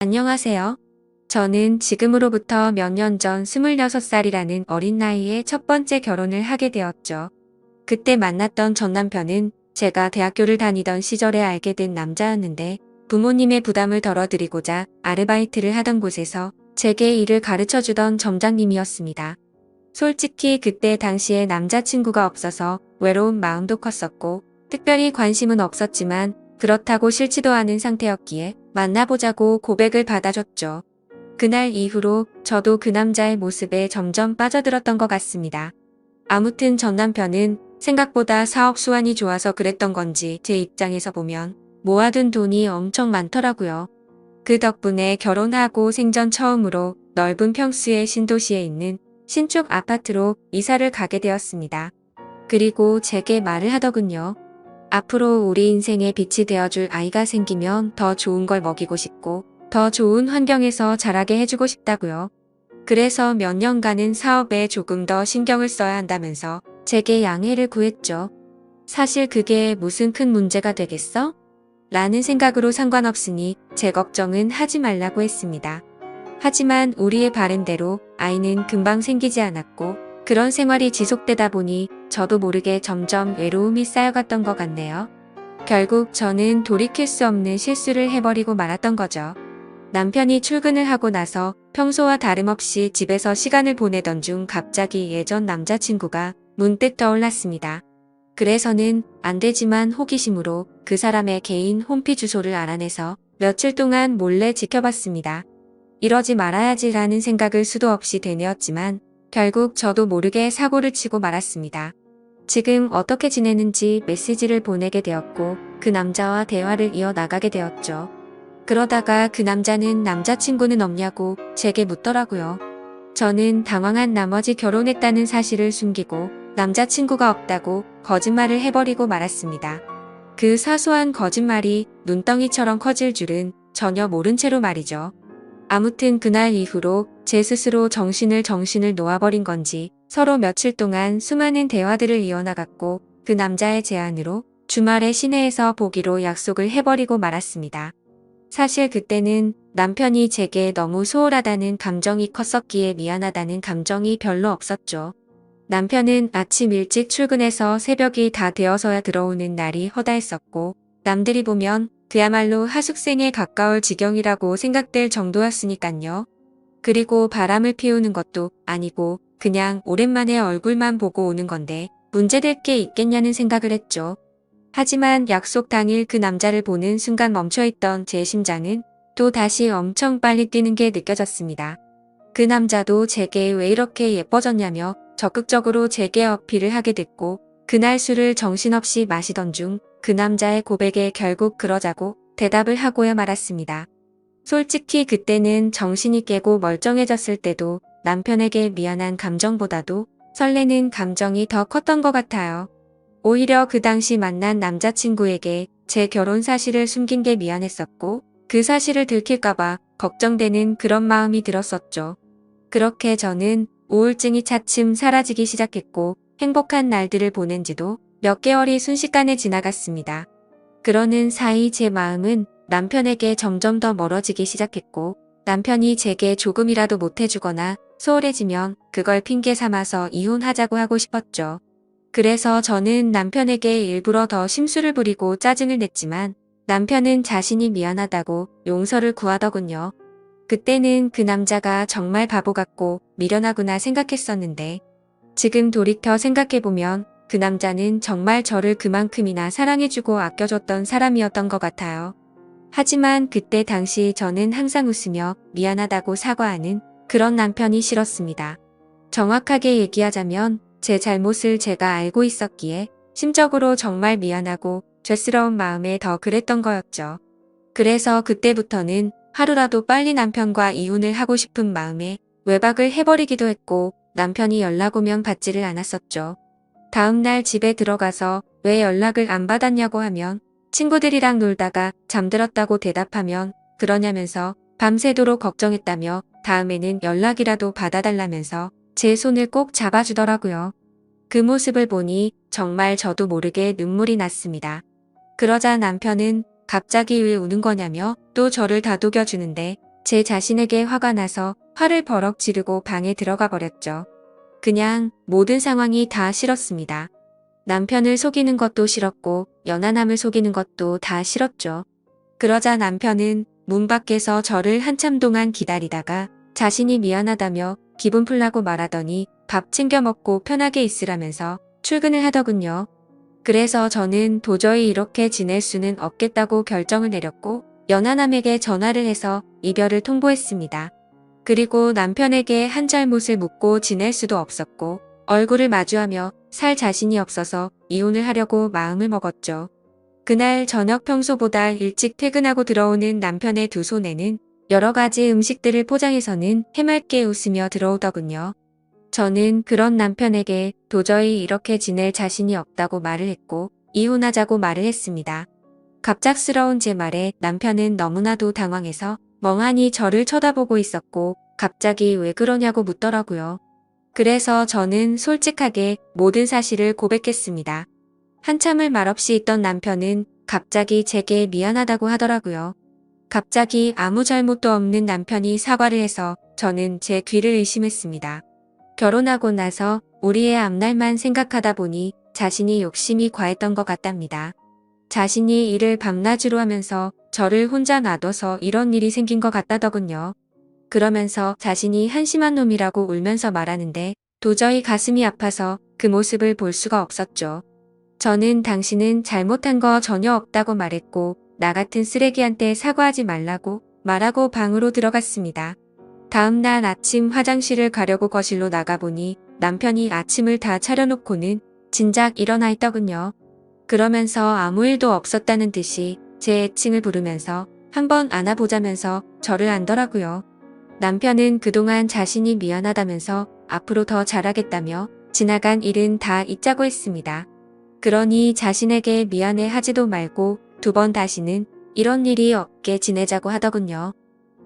안녕하세요. 저는 지금으로부터 몇 년 전 26살이라는 어린 나이에 첫 번째 결혼을 하게 되었죠. 그때 만났던 전 남편은 제가 대학교를 다니던 시절에 알게 된 남자였는데 부모님의 부담을 덜어드리고자 아르바이트를 하던 곳에서 제게 일을 가르쳐 주던 점장님이었습니다. 솔직히 그때 당시에 남자친구가 없어서 외로운 마음도 컸었고 특별히 관심은 없었지만 그렇다고 싫지도 않은 상태였기에 만나보자고 고백을 받아줬죠. 그날 이후로 저도 그 남자의 모습에 점점 빠져들었던 것 같습니다. 아무튼 전 남편은 생각보다 사업 수완이 좋아서 그랬던 건지 제 입장에서 보면 모아둔 돈이 엄청 많더라고요. 그 덕분에 결혼하고 생전 처음으로 넓은 평수의 신도시에 있는 신축 아파트로 이사를 가게 되었습니다. 그리고 제게 말을 하더군요. 앞으로 우리 인생의 빛이 되어줄 아이가 생기면 더 좋은 걸 먹이고 싶고 더 좋은 환경에서 자라게 해주고 싶다고요. 그래서 몇 년간은 사업에 조금 더 신경을 써야 한다면서 제게 양해를 구했죠. 사실 그게 무슨 큰 문제가 되겠어? 라는 생각으로 상관없으니 제 걱정은 하지 말라고 했습니다. 하지만 우리의 바램대로 아이는 금방 생기지 않았고 그런 생활이 지속되다 보니 저도 모르게 점점 외로움이 쌓여갔던 것 같네요. 결국 저는 돌이킬 수 없는 실수를 해버리고 말았던 거죠. 남편이 출근을 하고 나서 평소와 다름없이 집에서 시간을 보내던 중 갑자기 예전 남자친구가 문득 떠올랐습니다. 그래서는 안 되지만 호기심으로 그 사람의 개인 홈피 주소를 알아내서 며칠 동안 몰래 지켜봤습니다. 이러지 말아야지라는 생각을 수도 없이 되뇌었지만 결국 저도 모르게 사고를 치고 말았습니다. 지금 어떻게 지내는지 메시지를 보내게 되었고 그 남자와 대화를 이어나가게 되었죠. 그러다가 그 남자는 남자친구는 없냐고 제게 묻더라고요. 저는 당황한 나머지 결혼했다는 사실을 숨기고 남자친구가 없다고 거짓말을 해버리고 말았습니다. 그 사소한 거짓말이 눈덩이처럼 커질 줄은 전혀 모른 채로 말이죠. 아무튼 그날 이후로 제 스스로 정신을 놓아버린 건지 서로 며칠 동안 수많은 대화들을 이어나갔고 그 남자의 제안으로 주말에 시내에서 보기로 약속을 해버리고 말았습니다. 사실 그때는 남편이 제게 너무 소홀하다는 감정이 컸었기에 미안하다는 감정이 별로 없었죠. 남편은 아침 일찍 출근해서 새벽이 다 되어서야 들어오는 날이 허다했었고 남들이 보면 그야말로 하숙생에 가까울 지경이라고 생각될 정도였으니깐요. 그리고 바람을 피우는 것도 아니고 그냥 오랜만에 얼굴만 보고 오는 건데 문제될 게 있겠냐는 생각을 했죠. 하지만 약속 당일 그 남자를 보는 순간 멈춰있던 제 심장은 또 다시 엄청 빨리 뛰는 게 느껴졌습니다. 그 남자도 제게 왜 이렇게 예뻐졌냐며 적극적으로 제게 어필을 하게 됐고 그날 술을 정신없이 마시던 중 그 남자의 고백에 결국 그러자고 대답을 하고야 말았습니다. 솔직히 그때는 정신이 깨고 멀쩡해졌을 때도 남편에게 미안한 감정보다도 설레는 감정이 더 컸던 것 같아요. 오히려 그 당시 만난 남자친구에게 제 결혼 사실을 숨긴 게 미안했었고 그 사실을 들킬까봐 걱정되는 그런 마음이 들었었죠. 그렇게 저는 우울증이 차츰 사라지기 시작했고 행복한 날들을 보낸 지도 몇 개월이 순식간에 지나갔습니다. 그러는 사이 제 마음은 남편에게 점점 더 멀어지기 시작했고 남편이 제게 조금이라도 못해주거나 소홀해지면 그걸 핑계 삼아서 이혼하자고 하고 싶었죠. 그래서 저는 남편에게 일부러 더 심술을 부리고 짜증을 냈지만 남편은 자신이 미안하다고 용서를 구하더군요. 그때는 그 남자가 정말 바보 같고 미련하구나 생각했었는데 지금 돌이켜 생각해보면 그 남자는 정말 저를 그만큼이나 사랑해주고 아껴줬던 사람이었던 것 같아요. 하지만 그때 당시 저는 항상 웃으며 미안하다고 사과하는 그런 남편이 싫었습니다. 정확하게 얘기하자면 제 잘못을 제가 알고 있었기에 심적으로 정말 미안하고 죄스러운 마음에 더 그랬던 거였죠. 그래서 그때부터는 하루라도 빨리 남편과 이혼을 하고 싶은 마음에 외박을 해버리기도 했고 남편이 연락 오면 받지를 않았었죠. 다음날 집에 들어가서 왜 연락을 안 받았냐고 하면 친구들이랑 놀다가 잠들었다고 대답하면 그러냐면서 밤새도록 걱정했다며 다음에는 연락이라도 받아달라면서 제 손을 꼭 잡아주더라고요. 그 모습을 보니 정말 저도 모르게 눈물이 났습니다. 그러자 남편은 갑자기 왜 우는 거냐며 또 저를 다독여주는데 제 자신에게 화가 나서 화를 버럭 지르고 방에 들어가 버렸죠. 그냥 모든 상황이 다 싫었습니다. 남편을 속이는 것도 싫었고 연하남을 속이는 것도 다 싫었죠. 그러자 남편은 문 밖에서 저를 한참 동안 기다리다가 자신이 미안하다며 기분 풀라고 말하더니 밥 챙겨 먹고 편하게 있으라면서 출근을 하더군요. 그래서 저는 도저히 이렇게 지낼 수는 없겠다고 결정을 내렸고 연하남에게 전화를 해서 이별을 통보했습니다. 그리고 남편에게 한 잘못을 묻고 지낼 수도 없었고 얼굴을 마주하며 살 자신이 없어서 이혼을 하려고 마음을 먹었죠. 그날 저녁 평소보다 일찍 퇴근하고 들어오는 남편의 두 손에는 여러 가지 음식들을 포장해서는 해맑게 웃으며 들어오더군요. 저는 그런 남편에게 도저히 이렇게 지낼 자신이 없다고 말을 했고 이혼하자고 말을 했습니다. 갑작스러운 제 말에 남편은 너무나도 당황해서 멍하니 저를 쳐다보고 있었고 갑자기 왜 그러냐고 묻더라고요. 그래서 저는 솔직하게 모든 사실을 고백했습니다. 한참을 말없이 있던 남편은 갑자기 제게 미안하다고 하더라고요. 갑자기 아무 잘못도 없는 남편이 사과를 해서 저는 제 귀를 의심했습니다. 결혼하고 나서 우리의 앞날만 생각하다 보니 자신이 욕심이 과했던 것 같답니다. 자신이 일을 밤낮으로 하면서 저를 혼자 놔둬서 이런 일이 생긴 것 같다더군요. 그러면서 자신이 한심한 놈이라고 울면서 말하는데 도저히 가슴이 아파서 그 모습을 볼 수가 없었죠. 저는 당신은 잘못한 거 전혀 없다고 말했고 나 같은 쓰레기한테 사과하지 말라고 말하고 방으로 들어갔습니다. 다음 날 아침 화장실을 가려고 거실로 나가보니 남편이 아침을 다 차려놓고는 진작 일어나 있더군요. 그러면서 아무 일도 없었다는 듯이 제 애칭을 부르면서 한번 안아보자면서 저를 안더라고요. 남편은 그동안 자신이 미안하다면서 앞으로 더 잘하겠다며 지나간 일은 다 잊자고 했습니다. 그러니 자신에게 미안해 하지도 말고 두 번 다시는 이런 일이 없게 지내자고 하더군요.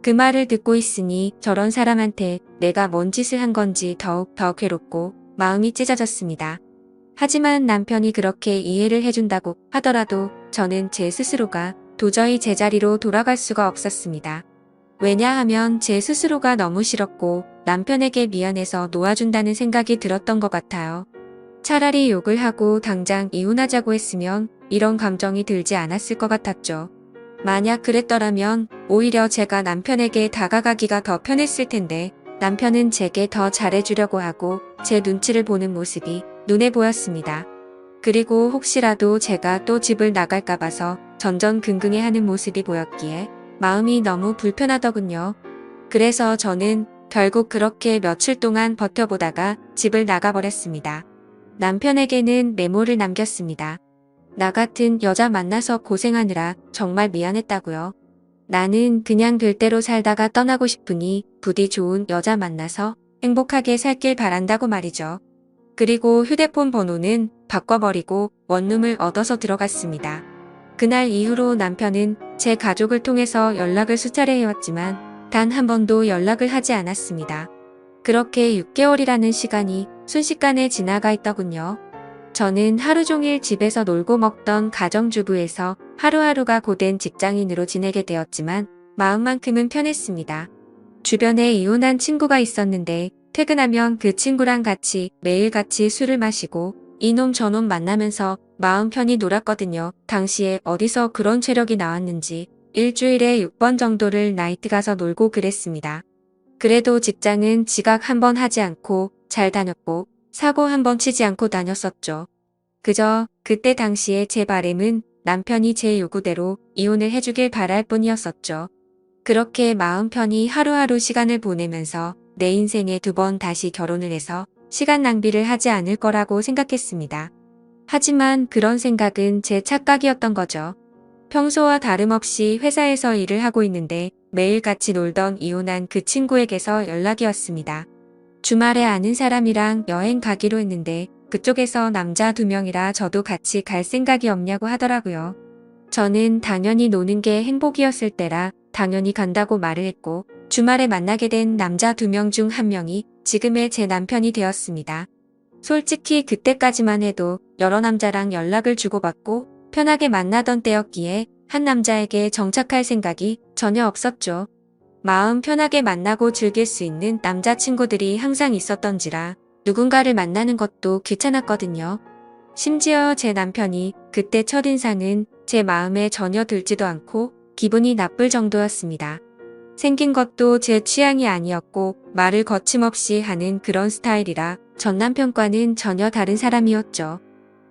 그 말을 듣고 있으니 저런 사람한테 내가 뭔 짓을 한 건지 더욱 더 괴롭고 마음이 찢어졌습니다. 하지만 남편이 그렇게 이해를 해준다고 하더라도 저는 제 스스로가 도저히 제자리로 돌아갈 수가 없었습니다. 왜냐하면 제 스스로가 너무 싫었고 남편에게 미안해서 놓아준다는 생각이 들었던 것 같아요. 차라리 욕을 하고 당장 이혼하자고 했으면 이런 감정이 들지 않았을 것 같았죠. 만약 그랬더라면 오히려 제가 남편에게 다가가기가 더 편했을 텐데 남편은 제게 더 잘해주려고 하고 제 눈치를 보는 모습이 눈에 보였습니다. 그리고 혹시라도 제가 또 집을 나갈까 봐서 전전긍긍해하는 모습이 보였기에 마음이 너무 불편하더군요. 그래서 저는 결국 그렇게 며칠 동안 버텨보다가 집을 나가버렸습니다. 남편에게는 메모를 남겼습니다. 나 같은 여자 만나서 고생하느라 정말 미안했다고요. 나는 그냥 될 대로 살다가 떠나고 싶으니 부디 좋은 여자 만나서 행복하게 살길 바란다고 말이죠. 그리고 휴대폰 번호는 바꿔버리고 원룸을 얻어서 들어갔습니다. 그날 이후로 남편은 제 가족을 통해서 연락을 수차례 해왔지만 단 한 번도 연락을 하지 않았습니다. 그렇게 6개월이라는 시간이 순식간에 지나가 있더군요. 저는 하루 종일 집에서 놀고 먹던 가정주부에서 하루하루가 고된 직장인으로 지내게 되었지만 마음만큼은 편했습니다. 주변에 이혼한 친구가 있었는데 퇴근하면 그 친구랑 같이 매일같이 술을 마시고 이놈 저놈 만나면서 마음 편히 놀았거든요. 당시에 어디서 그런 체력이 나왔는지 일주일에 6번 정도를 나이트 가서 놀고 그랬습니다. 그래도 직장은 지각 한 번 하지 않고 잘 다녔고 사고 한 번 치지 않고 다녔었죠. 그저 그때 당시에 제 바람은 남편이 제 요구대로 이혼을 해주길 바랄 뿐이었었죠. 그렇게 마음 편히 하루하루 시간을 보내면서 내 인생에 두 번 다시 결혼을 해서 시간 낭비를 하지 않을 거라고 생각했습니다. 하지만 그런 생각은 제 착각이었던 거죠. 평소와 다름없이 회사에서 일을 하고 있는데 매일 같이 놀던 이혼한 그 친구에게서 연락이 왔습니다. 주말에 아는 사람이랑 여행 가기로 했는데 그쪽에서 남자 2명이라 저도 같이 갈 생각이 없냐고 하더라고요. 저는 당연히 노는 게 행복이었을 때라 당연히 간다고 말을 했고 주말에 만나게 된 남자 2명 중 1명이 지금의 제 남편이 되었습니다. 솔직히 그때까지만 해도 여러 남자랑 연락을 주고받고 편하게 만나던 때였기에 한 남자에게 정착할 생각이 전혀 없었죠. 마음 편하게 만나고 즐길 수 있는 남자친구들이 항상 있었던지라 누군가를 만나는 것도 귀찮았거든요. 심지어 제 남편이 그때 첫인상은 제 마음에 전혀 들지도 않고 기분이 나쁠 정도였습니다. 생긴 것도 제 취향이 아니었고 말을 거침없이 하는 그런 스타일이라 전 남편과는 전혀 다른 사람이었죠.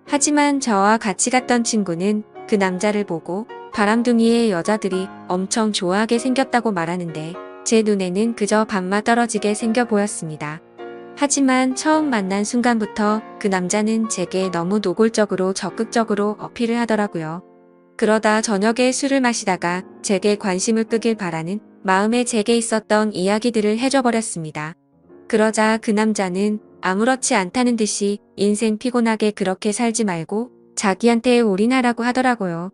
하지만 저와 같이 갔던 친구는 그 남자를 보고 바람둥이의 여자들이 엄청 좋아하게 생겼다고 말하는데 제 눈에는 그저 밥맛 떨어지게 생겨 보였습니다. 하지만 처음 만난 순간부터 그 남자는 제게 너무 노골적으로 적극적으로 어필을 하더라고요. 그러다 저녁에 술을 마시다가 제게 관심을 끄길 바라는 마음에 제게 있었던 이야기들을 해줘버렸습니다. 그러자 그 남자는 아무렇지 않다는 듯이 인생 피곤하게 그렇게 살지 말고 자기한테 올인하라고 하더라고요.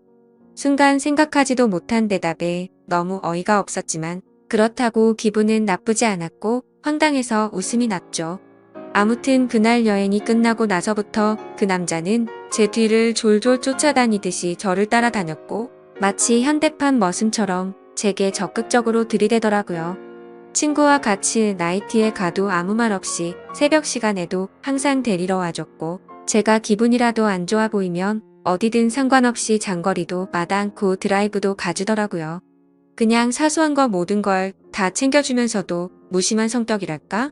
순간 생각하지도 못한 대답에 너무 어이가 없었지만 그렇다고 기분은 나쁘지 않았고 황당해서 웃음이 났죠. 아무튼 그날 여행이 끝나고 나서부터 그 남자는 제 뒤를 졸졸 쫓아다니듯이 저를 따라다녔고 마치 현대판 머슴처럼 제게 적극적으로 들이대더라고요. 친구와 같이 나이트에 가도 아무 말 없이 새벽 시간에도 항상 데리러 와줬고 제가 기분이라도 안 좋아 보이면 어디든 상관없이 장거리도 마다 않고 드라이브도 가주더라고요. 그냥 사소한 거 모든 걸 다 챙겨주면서도 무심한 성격이랄까?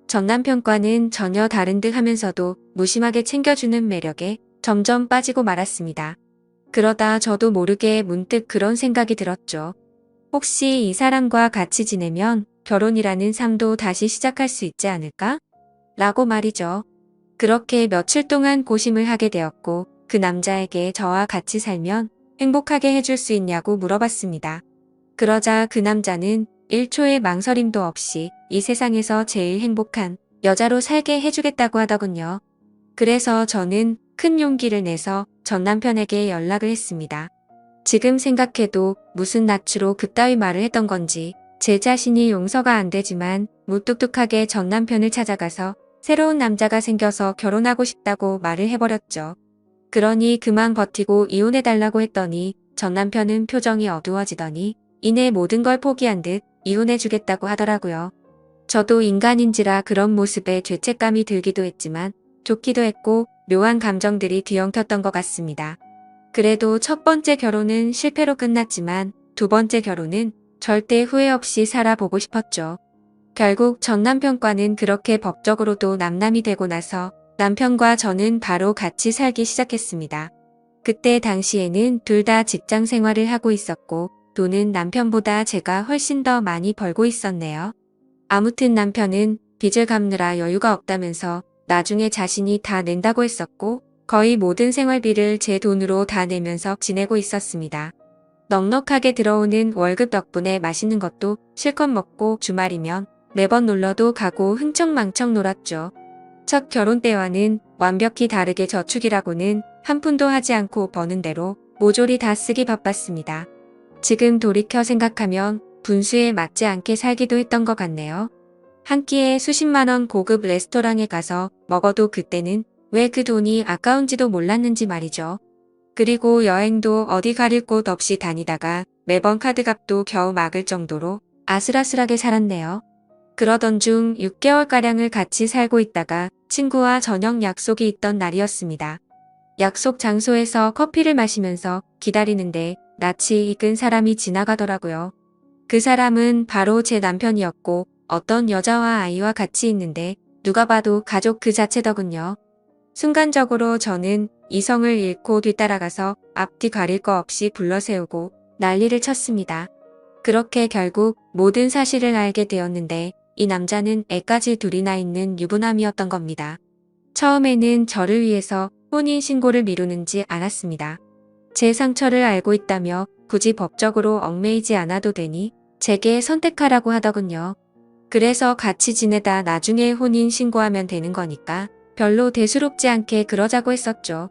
전 남편과는 전혀 다른 듯 하면서도 무심하게 챙겨주는 매력에 점점 빠지고 말았습니다. 그러다 저도 모르게 문득 그런 생각이 들었죠. 혹시 이 사람과 같이 지내면 결혼이라는 삶도 다시 시작할 수 있지 않을까? 라고 말이죠. 그렇게 며칠 동안 고심을 하게 되었고 그 남자에게 저와 같이 살면 행복하게 해줄 수 있냐고 물어봤습니다. 그러자 그 남자는 1초의 망설임도 없이 이 세상에서 제일 행복한 여자로 살게 해주겠다고 하더군요. 그래서 저는 큰 용기를 내서 전 남편에게 연락을 했습니다. 지금 생각해도 무슨 낯으로 그따위 말을 했던 건지 제 자신이 용서가 안 되지만 무뚝뚝하게 전 남편을 찾아가서 새로운 남자가 생겨서 결혼하고 싶다고 말을 해버렸죠. 그러니 그만 버티고 이혼해달라고 했더니 전 남편은 표정이 어두워지더니 이내 모든 걸 포기한 듯 이혼해주겠다고 하더라고요. 저도 인간인지라 그런 모습에 죄책감이 들기도 했지만 좋기도 했고 묘한 감정들이 뒤엉켰던 것 같습니다. 그래도 첫 번째 결혼은 실패로 끝났지만 두 번째 결혼은 절대 후회 없이 살아보고 싶었죠. 결국 전 남편과는 그렇게 법적으로도 남남이 되고 나서 남편과 저는 바로 같이 살기 시작했습니다. 그때 당시에는 둘 다 직장 생활을 하고 있었고 돈은 남편보다 제가 훨씬 더 많이 벌고 있었네요. 아무튼 남편은 빚을 갚느라 여유가 없다면서 나중에 자신이 다 낸다고 했었고 거의 모든 생활비를 제 돈으로 다 내면서 지내고 있었습니다. 넉넉하게 들어오는 월급 덕분에 맛있는 것도 실컷 먹고 주말이면 매번 놀러도 가고 흥청망청 놀았죠. 첫 결혼 때와는 완벽히 다르게 저축이라고는 한 푼도 하지 않고 버는 대로 모조리 다 쓰기 바빴습니다. 지금 돌이켜 생각하면 분수에 맞지 않게 살기도 했던 것 같네요. 한 끼에 수십만 원 고급 레스토랑에 가서 먹어도 그때는 왜 그 돈이 아까운지도 몰랐는지 말이죠. 그리고 여행도 어디 가릴 곳 없이 다니다가 매번 카드값도 겨우 막을 정도로 아슬아슬하게 살았네요. 그러던 중 6개월가량을 같이 살고 있다가 친구와 저녁 약속이 있던 날이었습니다. 약속 장소에서 커피를 마시면서 기다리는데 낯이 익은 사람이 지나가더라고요. 그 사람은 바로 제 남편이었고 어떤 여자와 아이와 같이 있는데 누가 봐도 가족 그 자체더군요. 순간적으로 저는 이성을 잃고 뒤따라가서 앞뒤 가릴 거 없이 불러세우고 난리를 쳤습니다. 그렇게 결국 모든 사실을 알게 되었는데 이 남자는 애까지 둘이나 있는 유부남이었던 겁니다. 처음에는 저를 위해서 혼인신고를 미루는지 않았습니다. 제 상처를 알고 있다며 굳이 법적으로 얽매이지 않아도 되니 제게 선택하라고 하더군요. 그래서 같이 지내다 나중에 혼인신고하면 되는 거니까 별로 대수롭지 않게 그러자고 했었죠.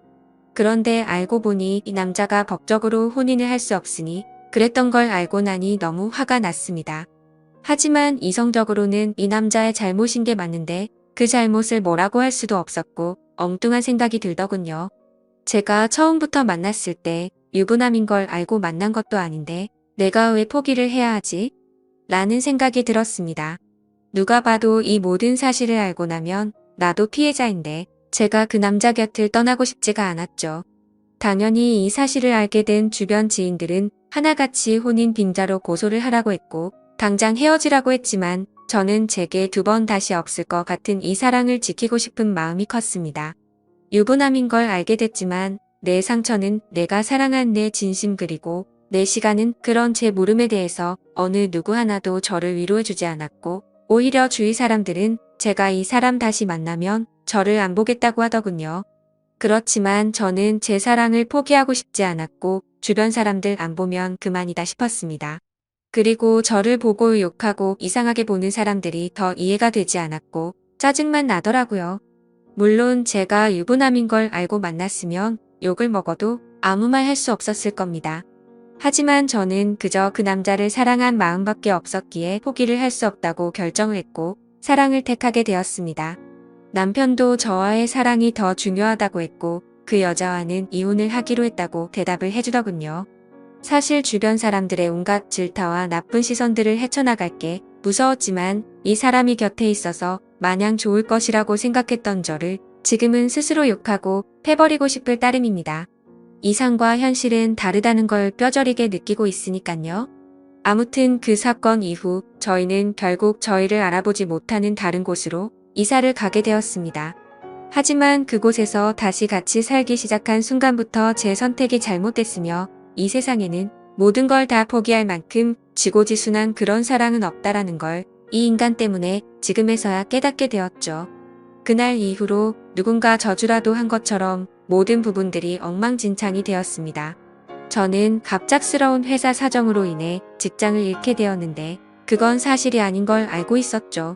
그런데 알고 보니 이 남자가 법적으로 혼인을 할 수 없으니 그랬던 걸 알고 나니 너무 화가 났습니다. 하지만 이성적으로는 이 남자의 잘못인 게 맞는데 그 잘못을 뭐라고 할 수도 없었고 엉뚱한 생각이 들더군요. 제가 처음부터 만났을 때 유부남인 걸 알고 만난 것도 아닌데 내가 왜 포기를 해야 하지? 라는 생각이 들었습니다. 누가 봐도 이 모든 사실을 알고 나면 나도 피해자인데 제가 그 남자 곁을 떠나고 싶지가 않았죠. 당연히 이 사실을 알게 된 주변 지인들은 하나같이 혼인 빙자로 고소를 하라고 했고 당장 헤어지라고 했지만 저는 제게 두 번 다시 없을 것 같은 이 사랑을 지키고 싶은 마음이 컸습니다. 유부남인 걸 알게 됐지만 내 상처는 내가 사랑한 내 진심 그리고 내 시간은 그런 제 물음에 대해서 어느 누구 하나도 저를 위로해주지 않았고 오히려 주위 사람들은 제가 이 사람 다시 만나면 저를 안 보겠다고 하더군요. 그렇지만 저는 제 사랑을 포기하고 싶지 않았고 주변 사람들 안 보면 그만이다 싶었습니다. 그리고 저를 보고 욕하고 이상하게 보는 사람들이 더 이해가 되지 않았고 짜증만 나더라고요. 물론 제가 유부남인 걸 알고 만났으면 욕을 먹어도 아무 말 할 수 없었을 겁니다. 하지만 저는 그저 그 남자를 사랑한 마음밖에 없었기에 포기를 할 수 없다고 결정을 했고 사랑을 택하게 되었습니다. 남편도 저와의 사랑이 더 중요하다고 했고 그 여자와는 이혼을 하기로 했다고 대답을 해주더군요. 사실 주변 사람들의 온갖 질타와 나쁜 시선들을 헤쳐나갈 게 무서웠지만 이 사람이 곁에 있어서 마냥 좋을 것이라고 생각했던 저를 지금은 스스로 욕하고 패버리고 싶을 따름입니다. 이상과 현실은 다르다는 걸 뼈저리게 느끼고 있으니깐요. 아무튼 그 사건 이후 저희는 결국 저희를 알아보지 못하는 다른 곳으로 이사를 가게 되었습니다. 하지만 그곳에서 다시 같이 살기 시작한 순간부터 제 선택이 잘못됐으며 이 세상에는 모든 걸 다 포기할 만큼 지고지순한 그런 사랑은 없다라는 걸 이 인간 때문에 지금에서야 깨닫게 되었죠. 그날 이후로 누군가 저주라도 한 것처럼 모든 부분들이 엉망진창이 되었습니다. 저는 갑작스러운 회사 사정으로 인해 직장을 잃게 되었는데 그건 사실이 아닌 걸 알고 있었죠.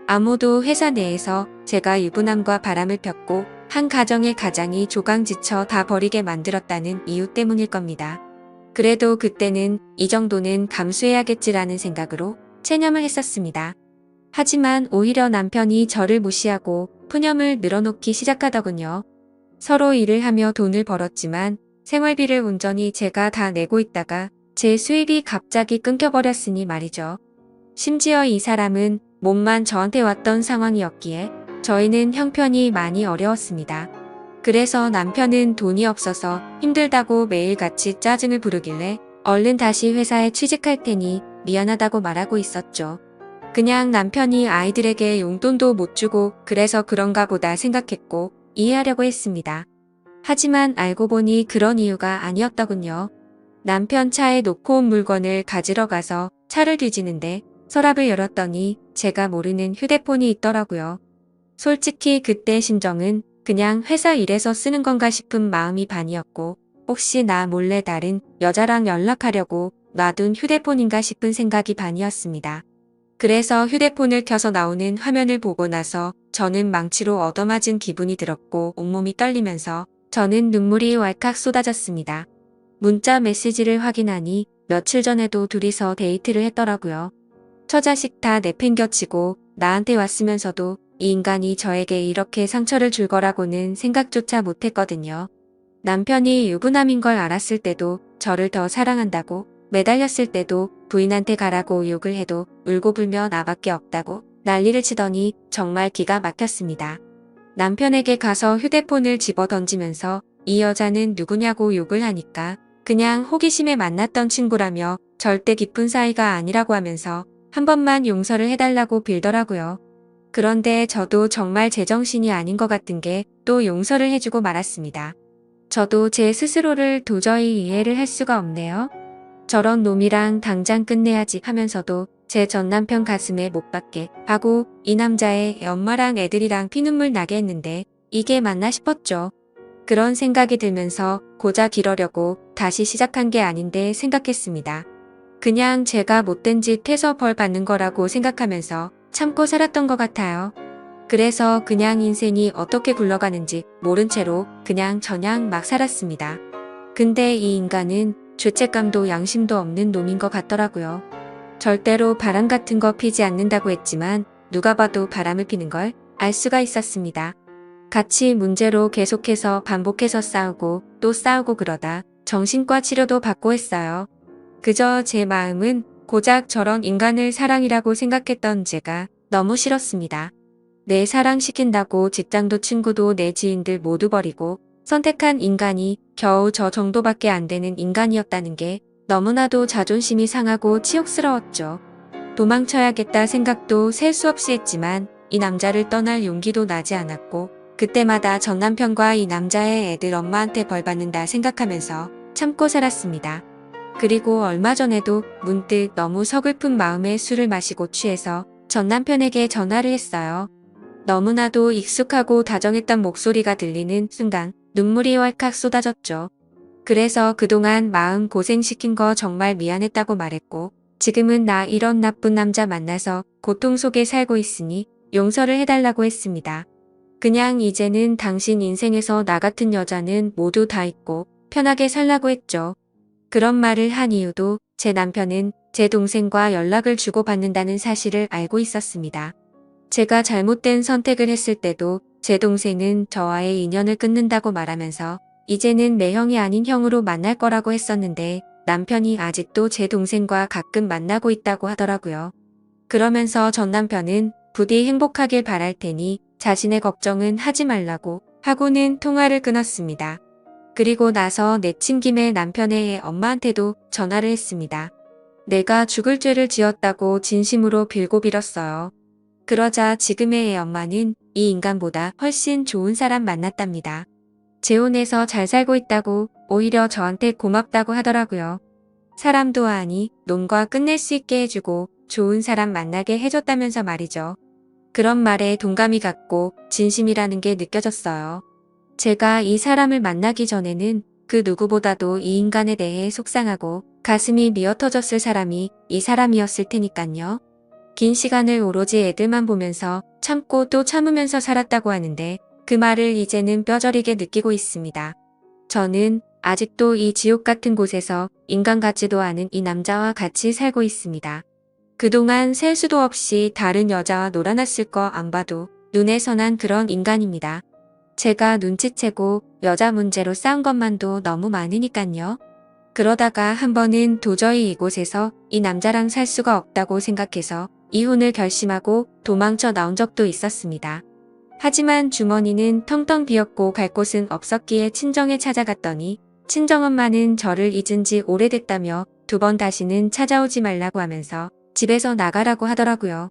아무도 회사 내에서 제가 유부남과 바람을 폈고 한 가정의 가장이 조강지쳐 다 버리게 만들었다는 이유 때문일 겁니다. 그래도 그때는 이 정도는 감수해야겠지라는 생각으로 체념을 했었습니다. 하지만 오히려 남편이 저를 무시하고 푸념을 늘어놓기 시작하더군요. 서로 일을 하며 돈을 벌었지만 생활비를 온전히 제가 다 내고 있다가 제 수입이 갑자기 끊겨버렸으니 말이죠. 심지어 이 사람은 몸만 저한테 왔던 상황이었기에 저희는 형편이 많이 어려웠습니다. 그래서 남편은 돈이 없어서 힘들다고 매일같이 짜증을 부르길래 얼른 다시 회사에 취직할 테니 미안하다고 말하고 있었죠. 그냥 남편이 아이들에게 용돈도 못 주고 그래서 그런가 보다 생각했고 이해하려고 했습니다. 하지만 알고 보니 그런 이유가 아니었더군요. 남편 차에 놓고 온 물건을 가지러 가서 차를 뒤지는데 서랍을 열었더니 제가 모르는 휴대폰이 있더라고요. 솔직히 그때 심정은 그냥 회사 일에서 쓰는 건가 싶은 마음이 반이었고 혹시 나 몰래 다른 여자랑 연락하려고 놔둔 휴대폰인가 싶은 생각이 반이었습니다. 그래서 휴대폰을 켜서 나오는 화면을 보고 나서 저는 망치로 얻어맞은 기분이 들었고 온몸이 떨리면서 저는 눈물이 왈칵 쏟아졌습니다. 문자 메시지를 확인하니 며칠 전에도 둘이서 데이트를 했더라고요. 처자식 다 내팽겨치고 나한테 왔으면서도 이 인간이 저에게 이렇게 상처를 줄 거라고는 생각조차 못했거든요. 남편이 유부남인 걸 알았을 때도 저를 더 사랑한다고 매달렸을 때도 부인한테 가라고 욕을 해도 울고불며 나밖에 없다고 난리를 치더니 정말 기가 막혔습니다. 남편에게 가서 휴대폰을 집어 던지면서 이 여자는 누구냐고 욕을 하니까 그냥 호기심에 만났던 친구라며 절대 깊은 사이가 아니라고 하면서 한 번만 용서를 해달라고 빌더라고요. 그런데 저도 정말 제정신이 아닌 것 같은 게 또 용서를 해주고 말았습니다. 저도 제 스스로를 도저히 이해를 할 수가 없네요. 저런 놈이랑 당장 끝내야지 하면서도 제 전남편 가슴에 못 박게 하고 이 남자의 엄마랑 애들이랑 피눈물 나게 했는데 이게 맞나 싶었죠. 그런 생각이 들면서 고작 이러려고 다시 시작한 게 아닌데 생각했습니다. 그냥 제가 못된 짓 해서 벌 받는 거라고 생각하면서 참고 살았던 것 같아요. 그래서 그냥 인생이 어떻게 굴러가는지 모른 채로 그냥 저냥 막 살았습니다. 근데 이 인간은 죄책감도 양심도 없는 놈인 것 같더라고요. 절대로 바람 같은 거 피지 않는다고 했지만 누가 봐도 바람을 피는 걸 알 수가 있었습니다. 같이 문제로 계속해서 반복해서 싸우고 또 싸우고 그러다 정신과 치료도 받고 했어요. 그저 제 마음은 고작 저런 인간을 사랑이라고 생각했던 제가 너무 싫었습니다. 내 사랑시킨다고 직장도 친구도 내 지인들 모두 버리고 선택한 인간이 겨우 저 정도밖에 안 되는 인간이었다는 게 너무나도 자존심이 상하고 치욕스러웠죠. 도망쳐야겠다 생각도 셀 수 없이 했지만 이 남자를 떠날 용기도 나지 않았고 그때마다 전 남편과 이 남자의 애들 엄마한테 벌 받는다 생각하면서 참고 살았습니다. 그리고 얼마 전에도 문득 너무 서글픈 마음에 술을 마시고 취해서 전 남편에게 전화를 했어요. 너무나도 익숙하고 다정했던 목소리가 들리는 순간 눈물이 왈칵 쏟아졌죠. 그래서 그동안 마음 고생시킨 거 정말 미안했다고 말했고 지금은 나 이런 나쁜 남자 만나서 고통 속에 살고 있으니 용서를 해달라고 했습니다. 그냥 이제는 당신 인생에서 나 같은 여자는 모두 다 있고 편하게 살라고 했죠. 그런 말을 한 이유도 제 남편은 제 동생과 연락을 주고받는다는 사실을 알고 있었습니다. 제가 잘못된 선택을 했을 때도 제 동생은 저와의 인연을 끊는다고 말하면서 이제는 내 형이 아닌 형으로 만날 거라고 했었는데 남편이 아직도 제 동생과 가끔 만나고 있다고 하더라고요. 그러면서 전 남편은 부디 행복하길 바랄 테니 자신의 걱정은 하지 말라고 하고는 통화를 끊었습니다. 그리고 나서 내친 김에 남편의 엄마한테도 전화를 했습니다. 내가 죽을 죄를 지었다고 진심으로 빌고 빌었어요. 그러자 지금의 애 엄마는 이 인간보다 훨씬 좋은 사람 만났답니다. 재혼해서 잘 살고 있다고 오히려 저한테 고맙다고 하더라고요. 사람도 아니 놈과 끝낼 수 있게 해주고 좋은 사람 만나게 해줬다면서 말이죠. 그런 말에 동감이 갔고 진심이라는 게 느껴졌어요. 제가 이 사람을 만나기 전에는 그 누구보다도 이 인간에 대해 속상하고 가슴이 미어터졌을 사람이 이 사람이었을 테니깐요. 긴 시간을 오로지 애들만 보면서 참고 또 참으면서 살았다고 하는데 그 말을 이제는 뼈저리게 느끼고 있습니다. 저는 아직도 이 지옥 같은 곳에서 인간 같지도 않은 이 남자와 같이 살고 있습니다. 그동안 셀 수도 없이 다른 여자와 놀아났을 거 안 봐도 눈에 선한 그런 인간입니다. 제가 눈치채고 여자 문제로 싸운 것만도 너무 많으니깐요. 그러다가 한 번은 도저히 이곳에서 이 남자랑 살 수가 없다고 생각해서 이혼을 결심하고 도망쳐 나온 적도 있었습니다. 하지만 주머니는 텅텅 비었고 갈 곳은 없었기에 친정에 찾아갔더니 친정엄마는 저를 잊은 지 오래됐다며 두 번 다시는 찾아오지 말라고 하면서 집에서 나가라고 하더라고요.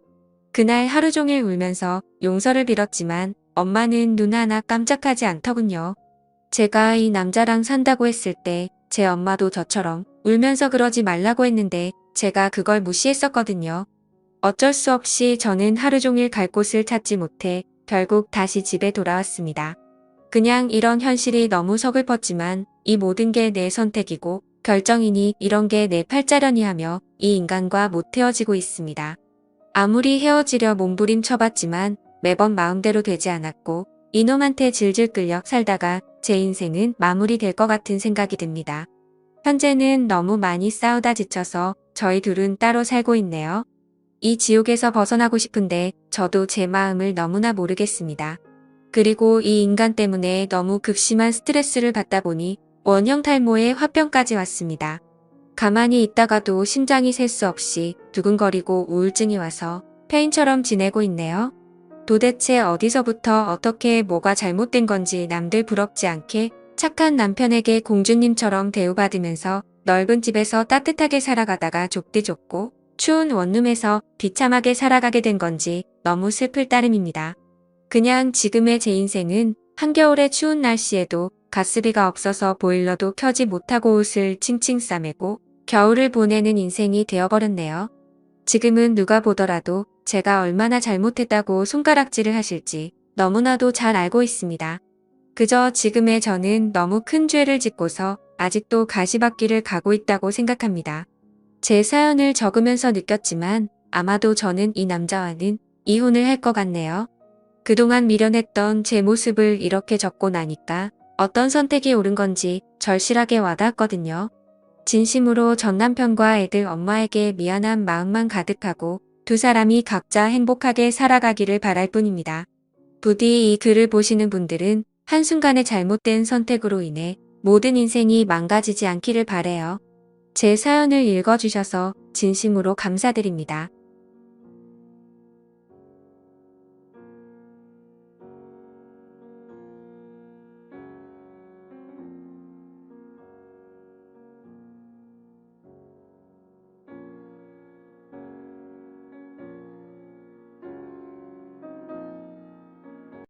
그날 하루 종일 울면서 용서를 빌었지만 엄마는 눈 하나 깜짝하지 않더군요. 제가 이 남자랑 산다고 했을 때 제 엄마도 저처럼 울면서 그러지 말라고 했는데 제가 그걸 무시했었거든요. 어쩔 수 없이 저는 하루 종일 갈 곳을 찾지 못해 결국 다시 집에 돌아왔습니다. 그냥 이런 현실이 너무 서글펐지만 이 모든 게 내 선택이고 결정이니 이런 게 내 팔자련이 하며 이 인간과 못 헤어지고 있습니다. 아무리 헤어지려 몸부림쳐봤지만 매번 마음대로 되지 않았고 이놈한테 질질 끌려 살다가 제 인생은 마무리될 것 같은 생각이 듭니다. 현재는 너무 많이 싸우다 지쳐서 저희 둘은 따로 살고 있네요. 이 지옥에서 벗어나고 싶은데 저도 제 마음을 너무나 모르겠습니다. 그리고 이 인간 때문에 너무 극심한 스트레스를 받다 보니 원형 탈모에 화병까지 왔습니다. 가만히 있다가도 심장이 셀 수 없이 두근거리고 우울증이 와서 폐인처럼 지내고 있네요. 도대체 어디서부터 어떻게 뭐가 잘못된 건지 남들 부럽지 않게 착한 남편에게 공주님처럼 대우받으면서 넓은 집에서 따뜻하게 살아가다가 좁디 좁고 추운 원룸에서 비참하게 살아가게 된 건지 너무 슬플 따름입니다. 그냥 지금의 제 인생은 한겨울의 추운 날씨에도 가스비가 없어서 보일러도 켜지 못하고 옷을 칭칭 싸매고 겨울을 보내는 인생이 되어버렸네요. 지금은 누가 보더라도 제가 얼마나 잘못했다고 손가락질을 하실지 너무나도 잘 알고 있습니다. 그저 지금의 저는 너무 큰 죄를 짓고서 아직도 가시밭길을 가고 있다고 생각합니다. 제 사연을 적으면서 느꼈지만 아마도 저는 이 남자와는 이혼을 할 것 같네요. 그동안 미련했던 제 모습을 이렇게 적고 나니까 어떤 선택이 옳은 건지 절실하게 와닿았거든요. 진심으로 전 남편과 애들 엄마에게 미안한 마음만 가득하고 두 사람이 각자 행복하게 살아가기를 바랄 뿐입니다. 부디 이 글을 보시는 분들은 한순간의 잘못된 선택으로 인해 모든 인생이 망가지지 않기를 바래요. 제 사연을 읽어주셔서 진심으로 감사드립니다.